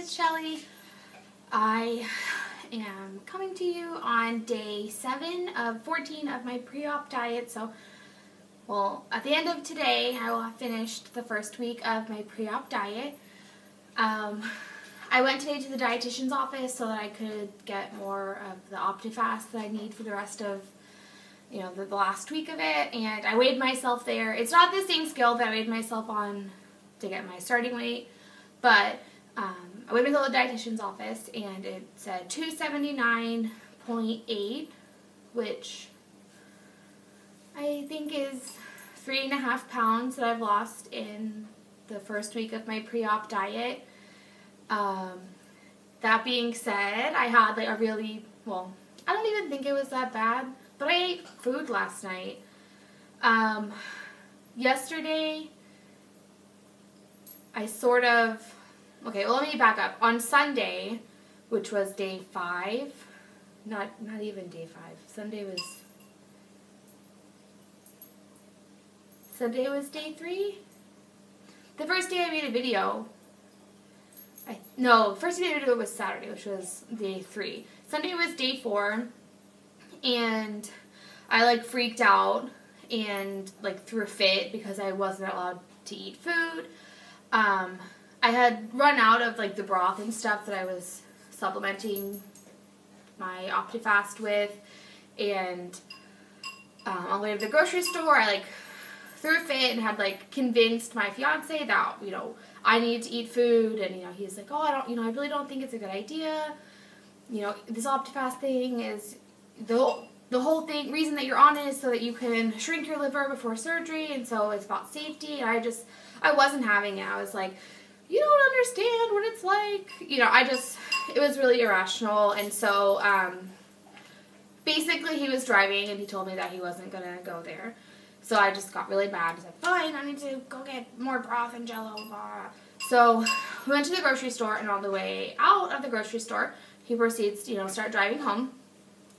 it's Shelly. I am coming to you on day 7 of 14 of my pre-op diet. So, well, at the end of today, I will have finished the first week of my pre-op diet. I went today to the dietitian's office so that I could get more of the OptiFast that I need for the rest of, the last week of it. And I weighed myself there. It's not the same scale that I weighed myself on to get my starting weight, but I went to the dietitian's office and it said 279.8, which I think is 3.5 pounds that I've lost in the first week of my pre-op diet. That being said, I had I don't even think it was that bad, but I ate food last night. Yesterday, let me back up. On Sunday, which was day 5, not even day 5. Sunday was day 3. The first day I made a video. First day I made a video was Saturday, which was day 3. Sunday was day 4, and I freaked out and threw a fit because I wasn't allowed to eat food. I had run out of the broth and stuff that I was supplementing my OptiFast with, and on the way to the grocery store, I threw a fit and had convinced my fiance that I needed to eat food, and he's like, oh, I really don't think it's a good idea. This OptiFast thing is the whole reason that you're on it is so that you can shrink your liver before surgery, and so it's about safety. And I wasn't having it. I was like, you don't understand what it's like. It was really irrational. And so, basically he was driving and he told me that he wasn't going to go there. So I just got really bad. I was like, fine, I need to go get more broth and Jell-O, blah. So we went to the grocery store, and on the way out of the grocery store, he proceeds to, start driving home.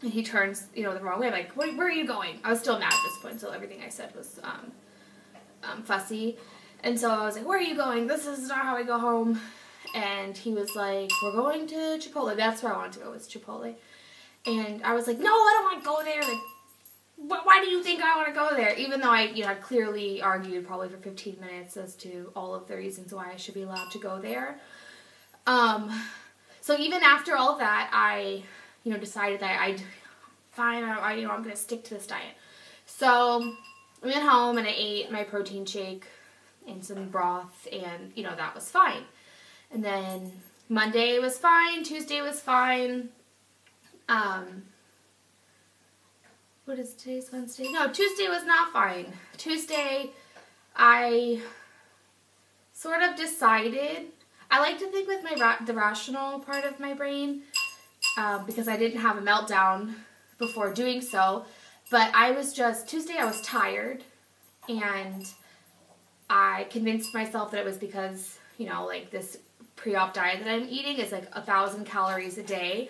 And he turns, the wrong way. I'm like, where are you going? I was still mad at this point, so everything I said was fussy. And so I was like, where are you going? This is not how I go home. And he was like, we're going to Chipotle. That's where I wanted to go, was Chipotle. And I was like, no, I don't want to go there. Why do you think I want to go there? Even though I clearly argued probably for 15 minutes as to all of the reasons why I should be allowed to go there. So even after all of that, I, decided that I'm going to stick to this diet. So I went home and I ate my protein shake and some broth, and, that was fine. And then Monday was fine, Tuesday was fine. What is today's Wednesday? No, Tuesday was not fine. Tuesday, I sort of decided, I like to think with the rational part of my brain, because I didn't have a meltdown before doing so, but Tuesday I was tired, and I convinced myself that it was because, this pre-op diet that I'm eating is 1,000 calories a day,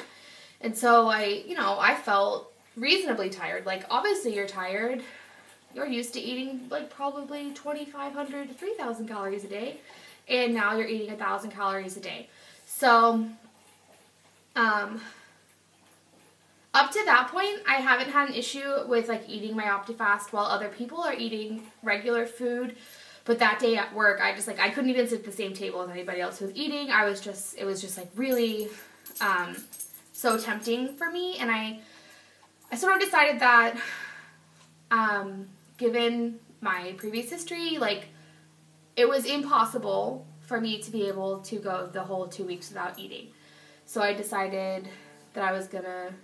and so I felt reasonably tired. Obviously you're tired. You're used to eating probably 2,500 to 3,000 calories a day, and now you're eating 1,000 calories a day. So, up to that point, I haven't had an issue with eating my OptiFast while other people are eating regular food. But that day at work, I couldn't even sit at the same table as anybody else who was eating. It was just really, so tempting for me, and I sort of decided that, given my previous history, it was impossible for me to be able to go the whole 2 weeks without eating. So I decided that I was gonna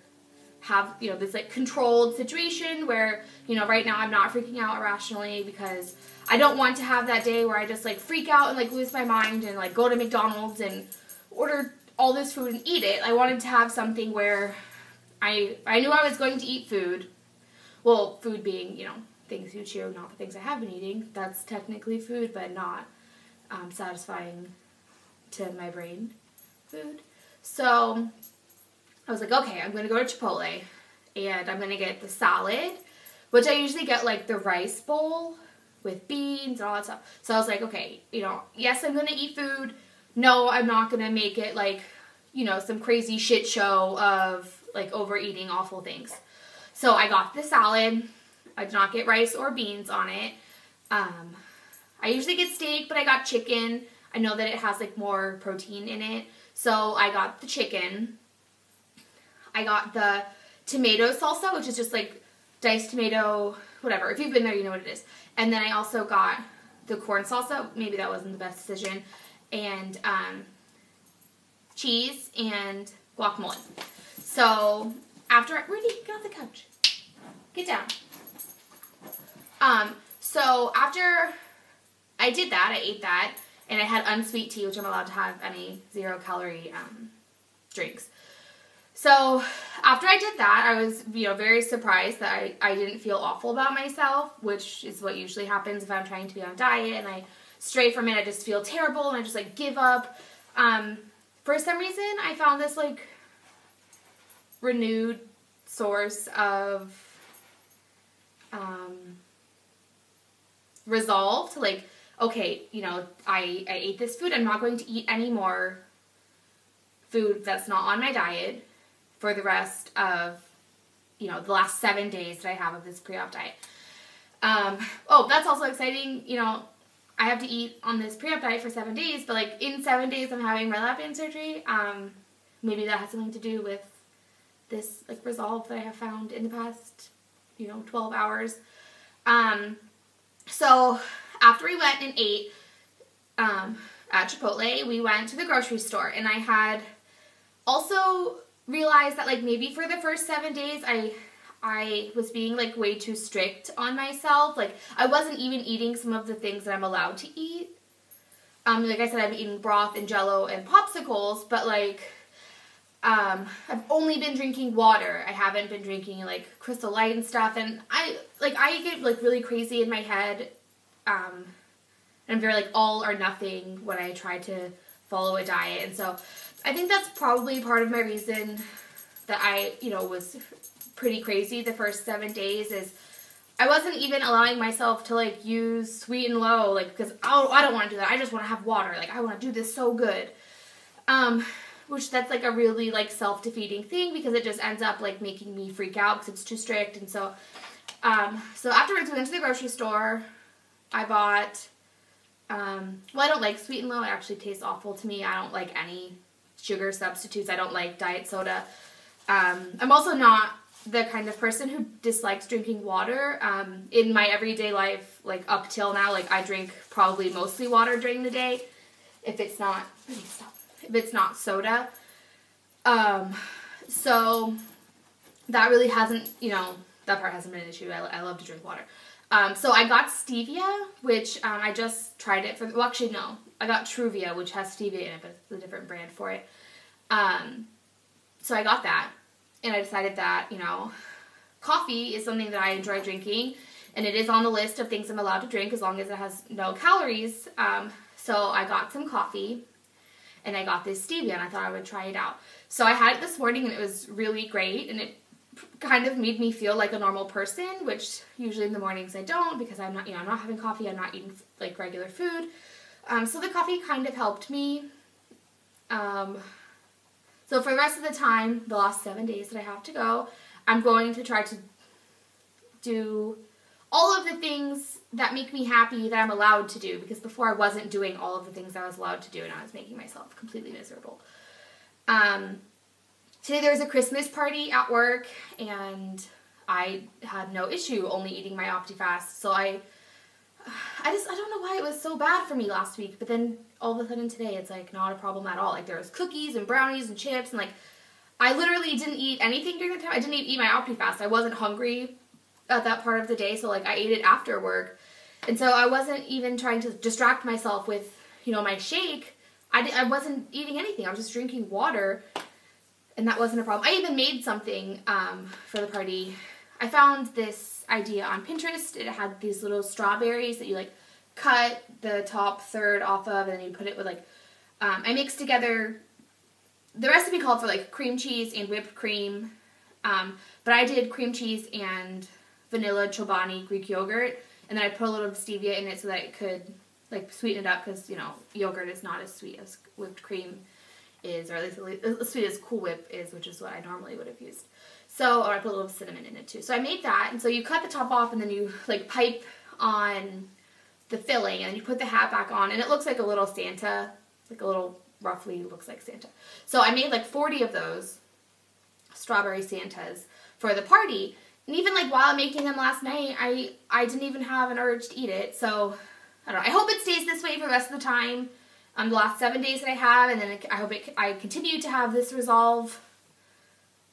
have, this controlled situation where, right now I'm not freaking out irrationally, because I don't want to have that day where I just freak out and lose my mind and go to McDonald's and order all this food and eat it. I wanted to have something where I knew I was going to eat food. Well, food being, things you chew, not the things I have been eating. That's technically food, but not satisfying to my brain food. So I was like, okay, I'm going to go to Chipotle, and I'm going to get the salad, which I usually get the rice bowl with beans and all that stuff. So I was like, okay, yes, I'm going to eat food, no, I'm not going to make it like, you know, some crazy shit show of like overeating awful things. So I got the salad. I did not get rice or beans on it. I usually get steak, but I got chicken. I know that it has like more protein in it. So I got the chicken. I got the tomato salsa, which is just like diced tomato, whatever. If you've been there, you know what it is. And then I also got the corn salsa. Maybe that wasn't the best decision. And cheese and guacamole. So after, Rudy, get off the couch. Get down. So after I did that, I ate that, and I had unsweet tea, which I'm allowed to have any 0-calorie drinks. So after I did that, I was, you know, very surprised that I didn't feel awful about myself, which is what usually happens if I'm trying to be on a diet and I stray from it. I just feel terrible and I just like give up. For some reason, I found this like renewed source of resolve to like, okay, you know, I ate this food. I'm not going to eat any more food that's not on my diet for the rest of, you know, the last 7 days that I have of this pre-op diet. Oh, that's also exciting. You know, I have to eat on this pre-op diet for 7 days, but like in 7 days I'm having my LapBand surgery. Maybe that has something to do with this like resolve that I have found in the past, you know, 12 hours. So after we went and ate at Chipotle, we went to the grocery store, and I had also realized that like maybe for the first 7 days I was being like way too strict on myself. Like I wasn't even eating some of the things that I'm allowed to eat. Like I said, I'm eating broth and Jell-O and popsicles, but like I've only been drinking water. I haven't been drinking like Crystal Light and stuff, and I get like really crazy in my head. And I'm very like all or nothing when I try to follow a diet, and so I think that's probably part of my reason that I, you know, was pretty crazy the first 7 days is I wasn't even allowing myself to like use sweet and low, like because I don't want to do that. I just want to have water. Like I want to do this so good. Which that's like a really like self-defeating thing because it just ends up like making me freak out because it's too strict. And so, so afterwards we went to the grocery store. I bought, well, I don't like sweet and low. It actually tastes awful to me. I don't like any sugar substitutes. I don't like diet soda. I'm also not the kind of person who dislikes drinking water. In my everyday life, like up till now, like I drink probably mostly water during the day. If it's not, if it's not soda. So that really hasn't, you know, that part hasn't been an issue. I love to drink water. So I got stevia, which I just tried it for, well actually no, I got Truvia, which has stevia in it, but it's a different brand for it. So I got that, and I decided that, you know, coffee is something that I enjoy drinking, and it is on the list of things I'm allowed to drink as long as it has no calories. So I got some coffee, and I got this stevia, and I thought I would try it out. So I had it this morning, and it was really great, and it kind of made me feel like a normal person, which usually in the mornings I don't, because I'm not, you know, I'm not having coffee, I'm not eating like regular food. So the coffee kind of helped me. So for the rest of the time, the last 7 days that I have to go, I'm going to try to do all of the things that make me happy that I'm allowed to do, because before I wasn't doing all of the things I was allowed to do, and I was making myself completely miserable. Today there was a Christmas party at work, and I had no issue only eating my OptiFast, so I don't know why it was so bad for me last week, but then all of a sudden today it's like not a problem at all. Like there was cookies and brownies and chips, and like I literally didn't eat anything during the time. I didn't even eat my OptiFast. I wasn't hungry at that part of the day, so like I ate it after work, and so I wasn't even trying to distract myself with, you know, my shake. I wasn't eating anything. I was just drinking water, and that wasn't a problem. I even made something for the party. I found this idea on Pinterest. It had these little strawberries that you like cut the top third off of, and then you put it with like, I mixed together, the recipe called for like cream cheese and whipped cream, but I did cream cheese and vanilla Chobani Greek yogurt, and then I put a little stevia in it so that it could like sweeten it up because, you know, yogurt is not as sweet as whipped cream is, or at least as sweet as Cool Whip is, which is what I normally would have used. So, or I put a little cinnamon in it too. So I made that, and so you cut the top off and then you like pipe on the filling and then you put the hat back on and it looks like a little Santa, like a little, roughly looks like Santa. So I made like 40 of those strawberry Santas for the party. And even like while I'm making them last night, I didn't even have an urge to eat it. So I don't know. I hope it stays this way for the rest of the time. The last 7 days that I have, and then I hope I continue to have this resolve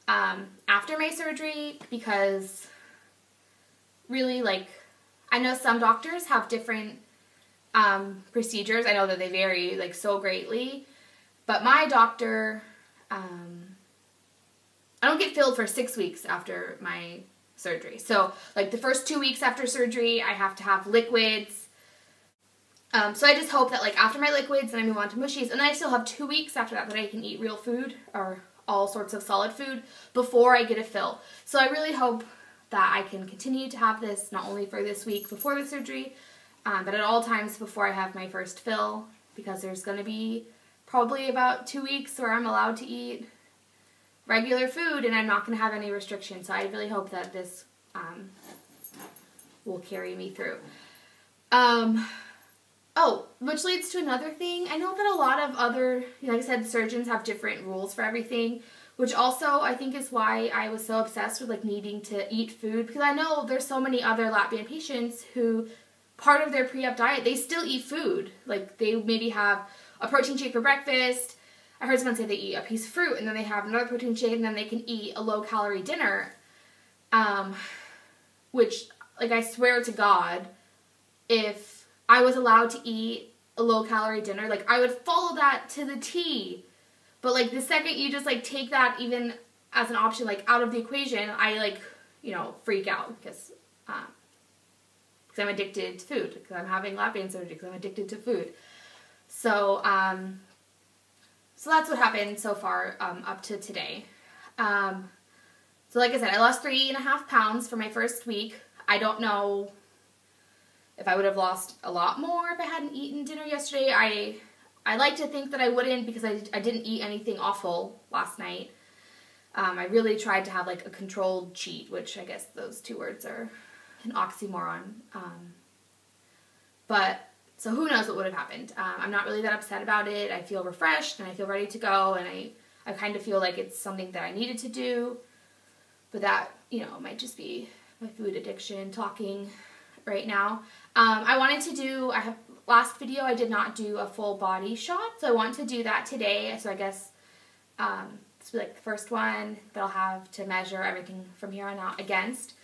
after my surgery, because really, like, I know some doctors have different procedures. I know that they vary like so greatly, but my doctor, I don't get filled for 6 weeks after my surgery. So like the first 2 weeks after surgery, I have to have liquids. So I just hope that like after my liquids, then I move on to mushies, and then I still have 2 weeks after that I can eat real food or all sorts of solid food before I get a fill. So I really hope that I can continue to have this not only for this week before the surgery, but at all times before I have my first fill, because there's going to be probably about 2 weeks where I'm allowed to eat regular food and I'm not going to have any restrictions. So I really hope that this will carry me through. Oh, which leads to another thing. I know that a lot of other, like I said, surgeons have different rules for everything, which also I think is why I was so obsessed with like needing to eat food, because I know there's so many other LapBand patients who part of their pre-op diet, they still eat food. Like they maybe have a protein shake for breakfast. I heard someone say they eat a piece of fruit and then they have another protein shake and then they can eat a low-calorie dinner, which, like, I swear to God, if I was allowed to eat a low-calorie dinner, like, I would follow that to the T. But, like, the second you just, like, take that even as an option, like, out of the equation, I, like, you know, freak out because I'm addicted to food, because I'm having LapBand surgery, because I'm addicted to food. So, so that's what happened so far up to today. So like I said, I lost 3.5 pounds for my first week. I don't know if I would have lost a lot more if I hadn't eaten dinner yesterday. I like to think that I wouldn't, because I didn't eat anything awful last night. I really tried to have like a controlled cheat, which I guess those two words are an oxymoron. But so who knows what would have happened. I'm not really that upset about it. I feel refreshed and I feel ready to go, and I kind of feel like it's something that I needed to do. But that, you know, might just be my food addiction talking right now. I wanted to do, last video I did not do a full body shot, so I want to do that today. So I guess this will be like the first one that I'll have to measure everything from here on out against. So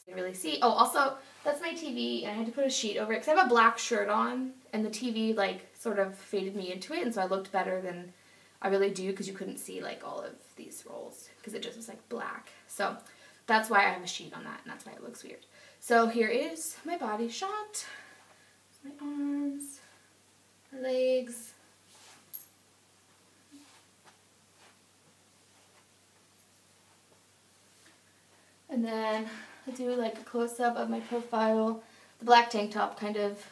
you can really see. Oh, also, that's my TV, and I had to put a sheet over it because I have a black shirt on, and the TV like sort of faded me into it, and so I looked better than I really do, because you couldn't see like all of these rolls because it just was like black. So that's why I have a sheet on that, and that's why it looks weird. So here is my body shot. My arms, my legs. And then I do like a close-up of my profile. The black tank top kind of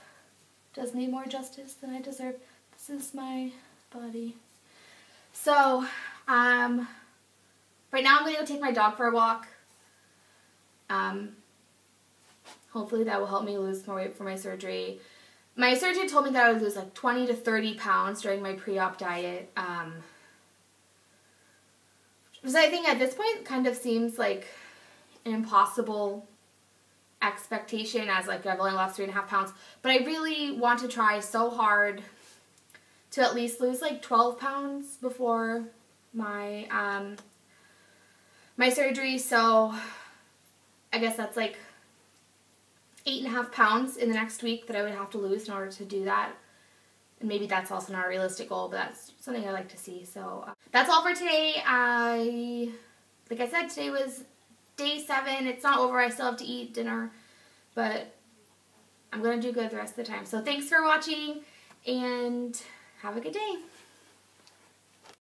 does me more justice than I deserve. This is my body. So, right now I'm going to go take my dog for a walk. Hopefully that will help me lose more weight for my surgery. My surgeon told me that I would lose like 20 to 30 pounds during my pre-op diet. Which I think at this point kind of seems like an impossible expectation, as like I've only lost 3.5 pounds. But I really want to try so hard to at least lose like 12 pounds before my my surgery. So I guess that's like 8.5 pounds in the next week that I would have to lose in order to do that. And maybe that's also not a realistic goal, but that's something I like to see. So that's all for today. Like I said, today was day 7. It's not over. I still have to eat dinner, but I'm going to do good the rest of the time. So thanks for watching, and have a good day.